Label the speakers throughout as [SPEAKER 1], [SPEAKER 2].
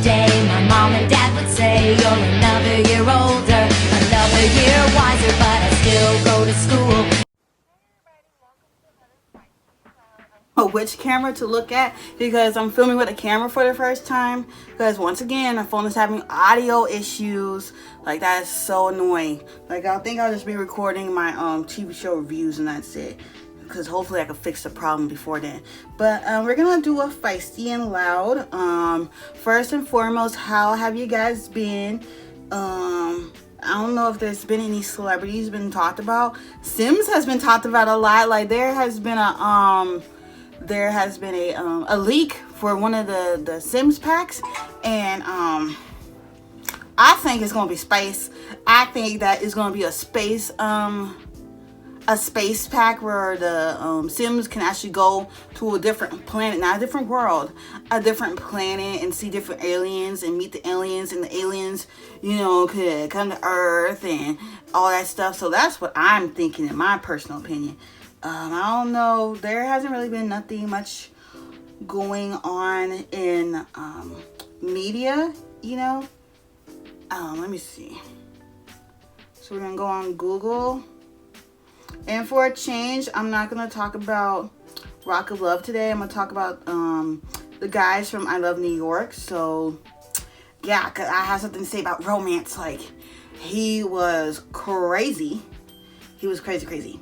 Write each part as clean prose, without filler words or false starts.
[SPEAKER 1] day, my mom and dad would say, you're another year older, another year wiser, but I still go to school.
[SPEAKER 2] Which camera to look at, because I'm filming with a camera for the first time, because once again my phone is having audio issues. Like, that is so annoying. Like, I think I'll just be recording my TV show reviews and that's it, because hopefully I can fix the problem before then. But we're gonna do a feisty and loud. First and foremost, how have you guys been? I don't know if there's been any celebrities been talked about. Sims has been talked about a lot. Like, there has been a leak for one of the Sims packs, and I think it's gonna be space. I think that it's gonna be a space pack where the Sims can actually go to a different planet, not a different world, a different planet, and see different aliens and meet the aliens, and the aliens, you know, could come to Earth and all that stuff. So that's what I'm thinking, in my personal opinion. I don't know. There hasn't really been nothing much going on in media, you know. Let me see. So we're going to go on Google. And for a change, I'm not going to talk about Rock of Love today. I'm going to talk about the guys from I Love New York. So, yeah, 'cause I have something to say about romance. Like, he was crazy. He was crazy.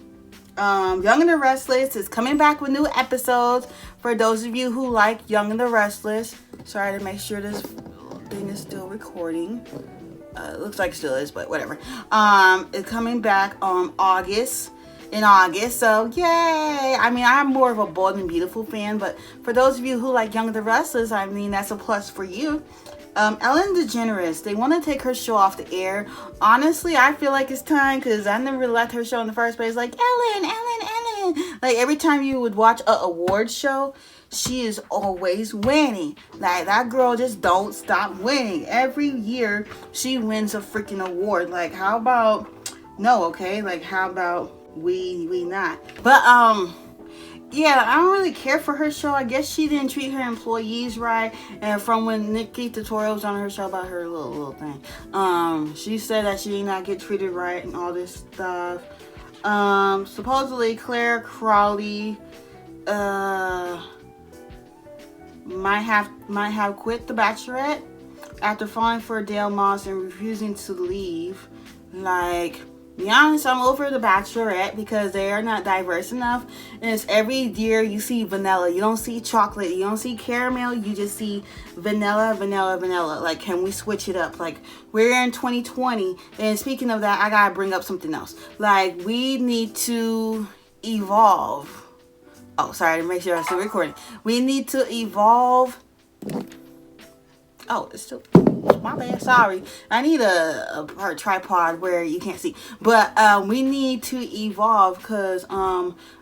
[SPEAKER 2] Young and the Restless is coming back with new episodes. For those of you who like Young and the Restless, sorry to make sure this thing is still recording. Looks like it still is, but whatever. It's coming back in August. So yay! I mean, I'm more of a Bold and Beautiful fan, but for those of you who like Young and the Restless, I mean, that's a plus for you. Ellen DeGeneres, they want to take her show off the air. Honestly, I feel like it's time, because I never liked her show in the first place. Like, Ellen. Like, every time you would watch a award show, she is always winning. Like, that girl just don't stop winning. Every year, she wins a freaking award. Like, how about, no, okay? Like, how about we not? But, yeah, I don't really care for her show. I guess she didn't treat her employees right. And from when Nikki Tutorial was on her show about her little thing, she said that she did not get treated right and all this stuff. Supposedly Claire Crawley might have quit The Bachelorette after falling for Dale Moss and refusing to leave. Like, be honest, I'm over The Bachelorette because they are not diverse enough. And it's every year you see vanilla. You don't see chocolate. You don't see caramel. You just see vanilla. Like, can we switch it up? Like, we're in 2020. And speaking of that, I gotta bring up something else. Like, we need to evolve. Oh, sorry, to make sure I'm still recording. We need to evolve. Oh, it's still... My bad, sorry. I need a tripod where you can't see. But we need to evolve, because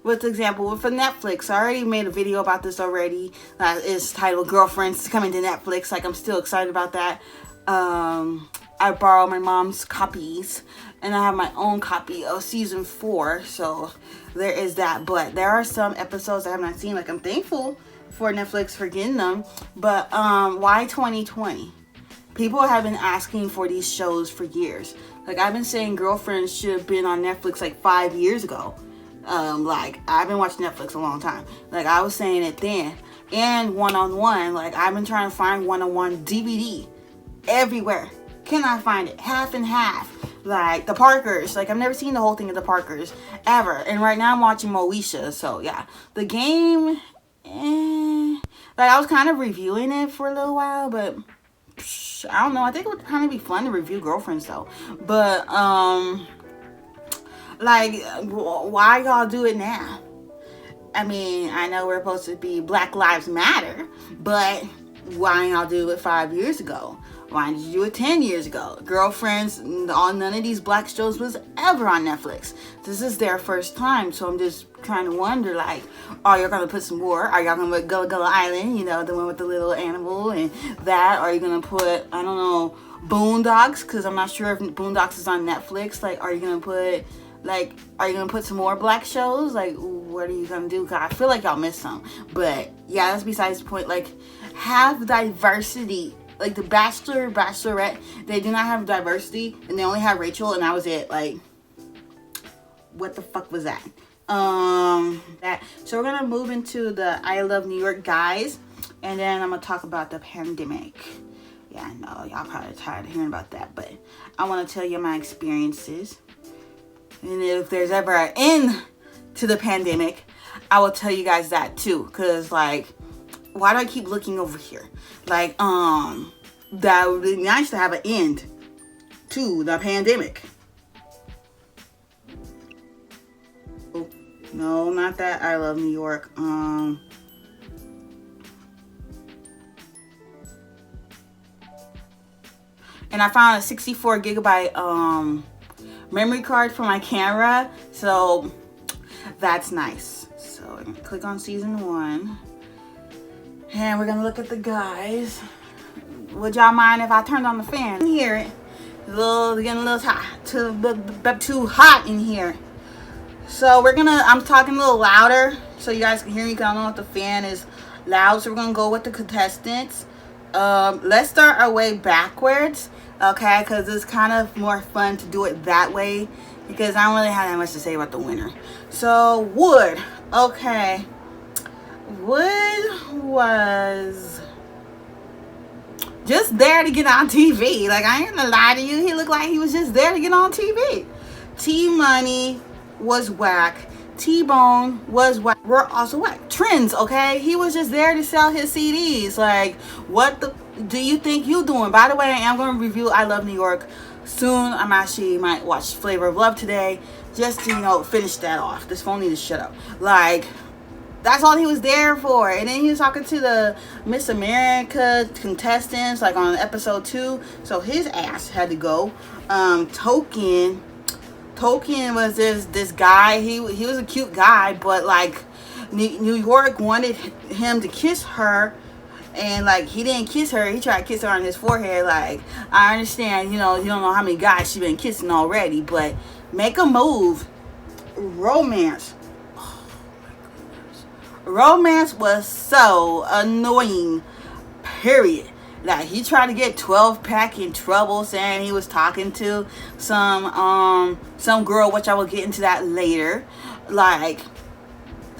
[SPEAKER 2] with example, for Netflix, I already made a video about this already. It's titled Girlfriends Coming to Netflix. Like, I'm still excited about that. I borrowed my mom's copies, and I have my own copy of season 4. So there is that. But there are some episodes I have not seen. Like, I'm thankful for Netflix for getting them. But why 2020? People have been asking for these shows for years. Like, I've been saying Girlfriends should have been on Netflix like 5 years ago. Like, I've been watching Netflix a long time. Like, I was saying it then. And one-on-one. Like, I've been trying to find one-on-one DVD everywhere. Cannot find it. Half and half. Like, The Parkers. Like, I've never seen the whole thing of The Parkers ever. And right now I'm watching Moesha. So, yeah. The game, like, I was kind of reviewing it for a little while, but... I don't know. I think it would kind of be fun to review Girlfriends though. But like, why y'all do it now? I mean, I know we're supposed to be Black Lives Matter, but why y'all do it 5 years ago? Why did you do it 10 years ago? Girlfriends, none of these black shows was ever on Netflix. This is their first time, so I'm just trying to wonder, like, are y'all gonna put some more? Are y'all gonna put Gullah Gullah Island, you know, the one with the little animal and that? Are you gonna put, I don't know, Boondocks? Because I'm not sure if Boondocks is on Netflix. Like, are you gonna put, like, are you gonna put some more black shows? Like, what are you gonna do? Because I feel like y'all missed some. But yeah, that's besides the point. Like, have diversity like the Bachelor, Bachelorette, they do not have diversity, and they only have Rachel, and that was it. Like, what the fuck was that? So we're gonna move into the I Love New York guys, and then I'm gonna talk about the pandemic. Yeah, I know y'all probably tired of hearing about that, but I want to tell you my experiences, and if there's ever an end to the pandemic, I will tell you guys that too. Cause like, why do I keep looking over here? Like, that would be nice to have an end to the pandemic. No, not that I Love New York. And I found a 64 gigabyte memory card for my camera, so that's nice. So I'm gonna click on season 1, and we're gonna look at the guys. Would y'all mind if I turned on the fan? You can hear it. Getting a little hot, too hot in here. So I'm talking a little louder so you guys can hear me, because I don't know if the fan is loud. So we're gonna go with the contestants. Let's start our way backwards, okay? Because it's kind of more fun to do it that way, because I don't really have that much to say about the winner. So Wood, okay. Wood was just there to get on TV. Like, I ain't gonna lie to you, he looked like he was just there to get on TV. T-Money was whack. T-Bone was whack. We're also whack. Trends, okay? He was just there to sell his CDs. Like, what the do you think you doing? By the way, I am going to review I Love New York soon. I'm actually might watch Flavor of Love today, just to, you know, finish that off. This phone needs to shut up. Like, that's all he was there for. And then he was talking to the Miss America contestants, like on episode 2. So his ass had to go. Token was this guy. He was a cute guy, but like New York wanted him to kiss her, and like he didn't kiss her. He tried to kiss her on his forehead. Like, I understand, you know, you don't know how many guys she been kissing already, but make a move. Romance. Oh my goodness. Romance was so annoying. Period. Like, he tried to get 12-pack in trouble, saying he was talking to some girl, which I will get into that later. Like,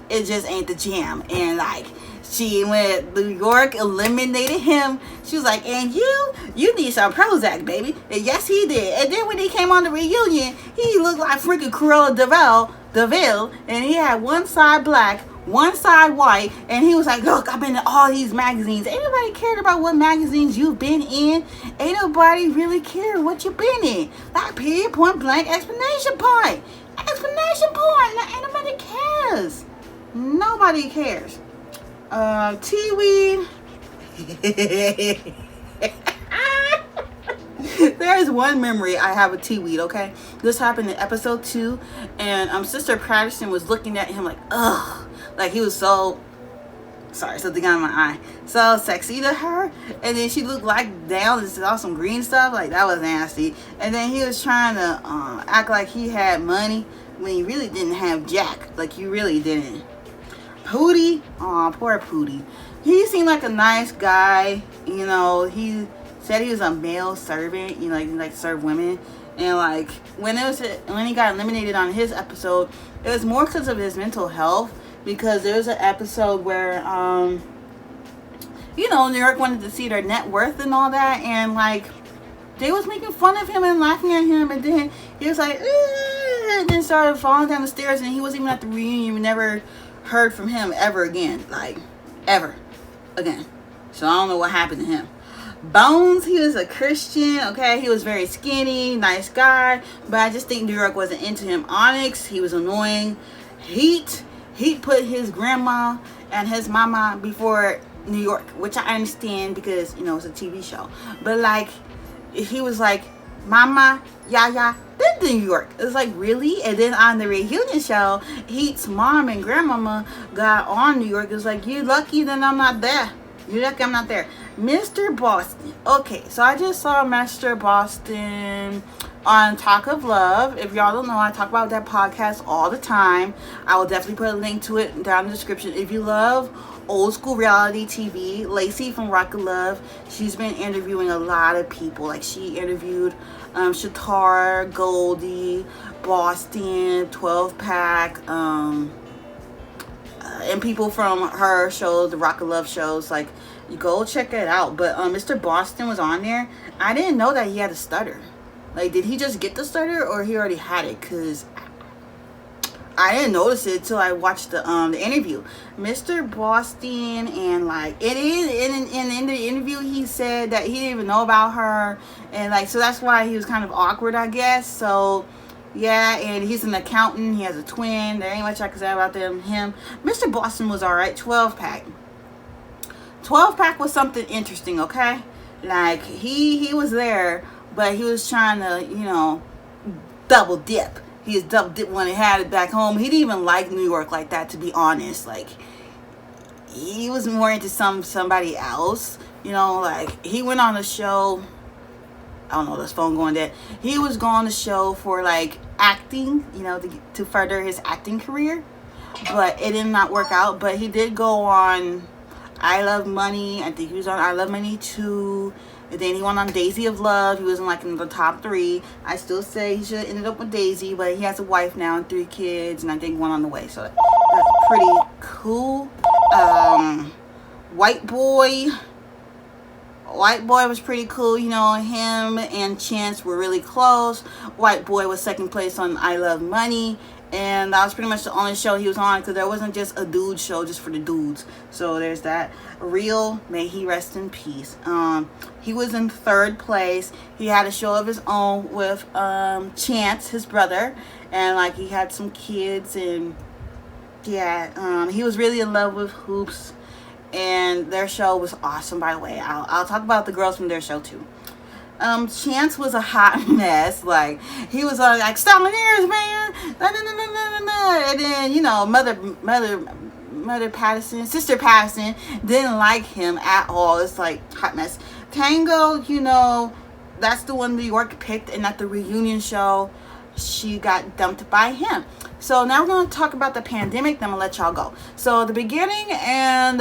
[SPEAKER 2] it just ain't the jam. And like, she went, New York eliminated him. She was like, and you need some Prozac, baby. And yes, he did. And then when he came on the reunion, he looked like freaking Cruella DeVille, and he had one side black, one side white, and he was like, look, I've been in all these magazines. Ain't nobody cared about what magazines you've been in. Ain't nobody really cared what you've been in. Like, period, point blank, explanation point. Explanation point. Like, ain't nobody cares. Nobody cares. T-Weed. There's one memory I have with T-Weed, okay? This happened in episode 2, and Sister Patterson was looking at him like, ugh. Like, he was so, sorry, something got in my eye, so sexy to her. And then she looked like down and saw some green stuff. Like, that was nasty. And then he was trying to act like he had money when he really didn't have jack. Like, you really didn't. Pootie, aw, poor Pootie. He seemed like a nice guy. You know, he said he was a male servant. You know, like serve women. And like, when he got eliminated on his episode, it was more because of his mental health. Because there was an episode where, you know, New York wanted to see their net worth and all that. And, like, they was making fun of him and laughing at him. And then he was like, and then started falling down the stairs. And he wasn't even at the reunion. We never heard from him ever again. Like, ever again. So I don't know what happened to him. Bones, he was a Christian, okay? He was very skinny, nice guy. But I just think New York wasn't into him. Onyx, he was annoying. Heat. He put his grandma and his mama before New York, which I understand because, you know, it's a TV show. But, like, he was like, Mama, Yaya, then New York. It was like, really? And then on the reunion show, Heat's mom and grandmama got on New York. It was like, you lucky that I'm not there. You lucky I'm not there. Mr. Boston. Okay, so I just saw Mr. Boston on Talk of Love. If y'all don't know, I talk about that podcast all the time. I will definitely put a link to it down in the description. If you love old school reality TV, Lacey from Rock of Love, she's been interviewing a lot of people. Like she interviewed Shatar, Goldie, Boston, 12 Pack, and people from her shows, the Rock of Love shows. Like, you go check it out. But Mr. Boston was on there. I didn't know that he had a stutter. Like, did he just get the stutter or he already had it? Because I didn't notice it until I watched the interview. Mr. Boston, and like it is in the interview he said that he didn't even know about her, and like so that's why he was kind of awkward, I guess. So yeah, and he's an accountant. He has a twin. There ain't much I can say about him. Mr. Boston was alright. 12 pack. 12 pack was something interesting, okay? Like he was there, but he was trying to, double dip. He was double dip when he had it back home. He didn't even like New York like that, to be honest. Like, he was more into somebody else. Like, he went on a show. I don't know, this phone going dead. He was going on the show for, like, acting, to further his acting career. But it did not work out. But he did go on I Love Money. I think he was on I Love Money 2. And then he went on Daisy of Love. He was in the top 3. I still say he should have ended up with Daisy, but he has a wife now and 3 kids, and I think 1 on the way. So that's pretty cool. White Boy was pretty cool. Him and Chance were really close. White Boy was second place on I Love Money. And that was pretty much the only show he was on, because there wasn't just a dude show just for the dudes. So there's that. Real, may he rest in peace. He was in 3rd place. He had a show of his own with Chance, his brother, and like he had some kids, and yeah, he was really in love with Hoops, and their show was awesome. By the way, I'll talk about the girls from their show too. Chance was a hot mess. Like, he was like, stop my ears, man. And then, Mother Patterson, Sister Patterson didn't like him at all. It's like, hot mess. Tango, that's the one New York picked, and at the reunion show, she got dumped by him. So now we're going to talk about the pandemic, then I'm going to let y'all go. So the beginning and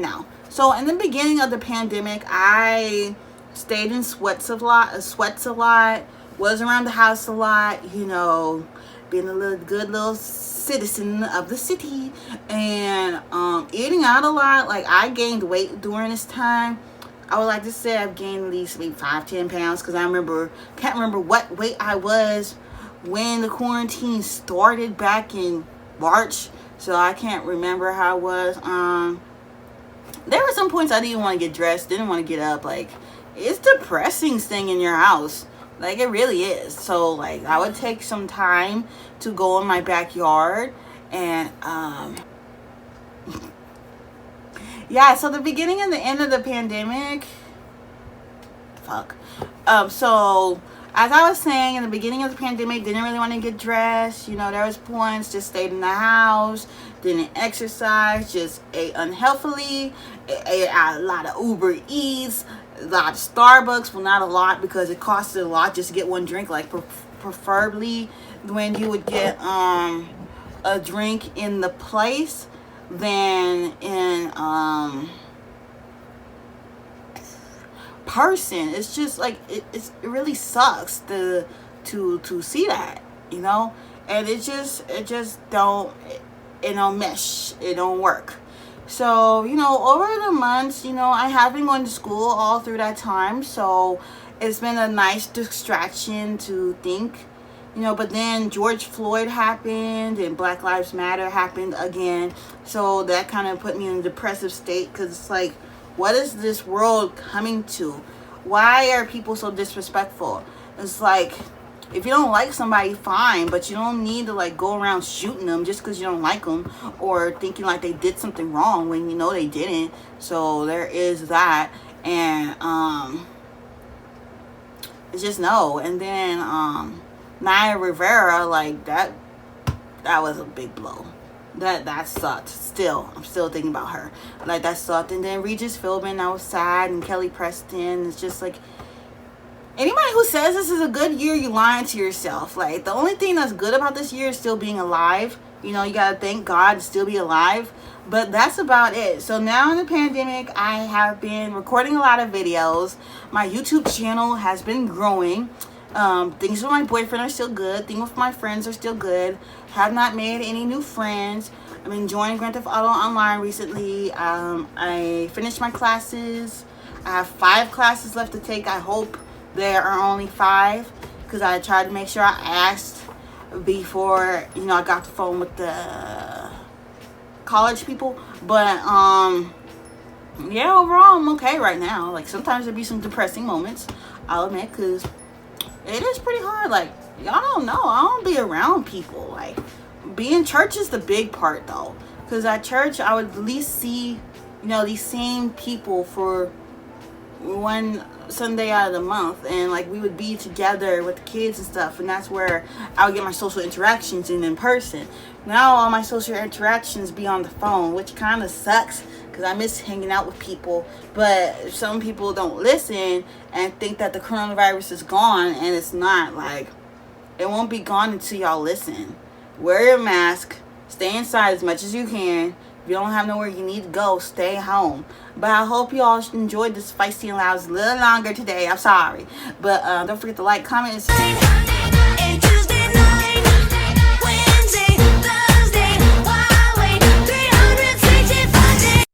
[SPEAKER 2] now. So in the beginning of the pandemic, I stayed in sweats a lot, was around the house a lot, being a good little citizen of the city, and eating out a lot. Like, I gained weight during this time. I would like to say I've gained at least maybe 5-10 pounds, because can't remember what weight I was when the quarantine started back in March, so I can't remember how I was. There were some points I didn't want to get dressed, didn't want to get up. Like, it's depressing staying in your house. Like, it really is. So, like, I would take some time to go in my backyard and, yeah, so the beginning and the end of the pandemic, so, as I was saying, in the beginning of the pandemic, didn't really want to get dressed. There was points, just stayed in the house, didn't exercise, just ate unhealthily, ate a lot of Uber Eats, a lot of Starbucks. Well, not a lot, because it costed a lot just to get one drink. Like, preferably when you would get a drink in the place than in person. It's just like it really sucks to see that, and it just don't mesh. It don't work. So, over the months, I have been going to school all through that time. So it's been a nice distraction to think, but then George Floyd happened and Black Lives Matter happened again. So that kind of put me in a depressive state, because it's like, what is this world coming to? Why are people so disrespectful? It's like, if you don't like somebody, fine, but you don't need to like go around shooting them just because you don't like them, or thinking like they did something wrong when they didn't. So there is that. And it's just no. And then Naya Rivera, like that was a big blow. That sucked. I'm still thinking about her. Like, that sucked. And then Regis Philbin, I was sad, and Kelly Preston. It's just like, anybody who says this is a good year, you lying to yourself. Like, the only thing that's good about this year is still being alive. You know, you gotta thank God to still be alive. But that's about it. So now in the pandemic, I have been recording a lot of videos. My YouTube channel has been growing. Things with my boyfriend are still good. Things with my friends are still good. Have not made any new friends. I'm enjoying Grand Theft Auto Online recently. I finished my classes. I have 5 classes left to take. I hope there are only 5, because I tried to make sure I asked before, you know, I got the phone with the college people. But yeah, overall I'm okay right now. Like, sometimes there be some depressing moments, I'll admit, because it is pretty hard. Like, y'all don't know, I don't be around people. Like, being in church is the big part though, because at church I would at least see, you know, these same people for one Sunday out of the month, and like, we would be together with the kids and stuff, and that's where I would get my social interactions in person. Now all my social interactions be on the phone, which kind of sucks, because I miss hanging out with people. But some people don't listen and think that the coronavirus is gone, and it's not. Like, it won't be gone until y'all listen. Wear your mask, stay inside as much as you can. If you don't have nowhere you need to go, stay home. But I hope you all enjoyed this Feisty and Loud. It's a little longer today. I'm sorry. But don't forget to like, comment, and subscribe.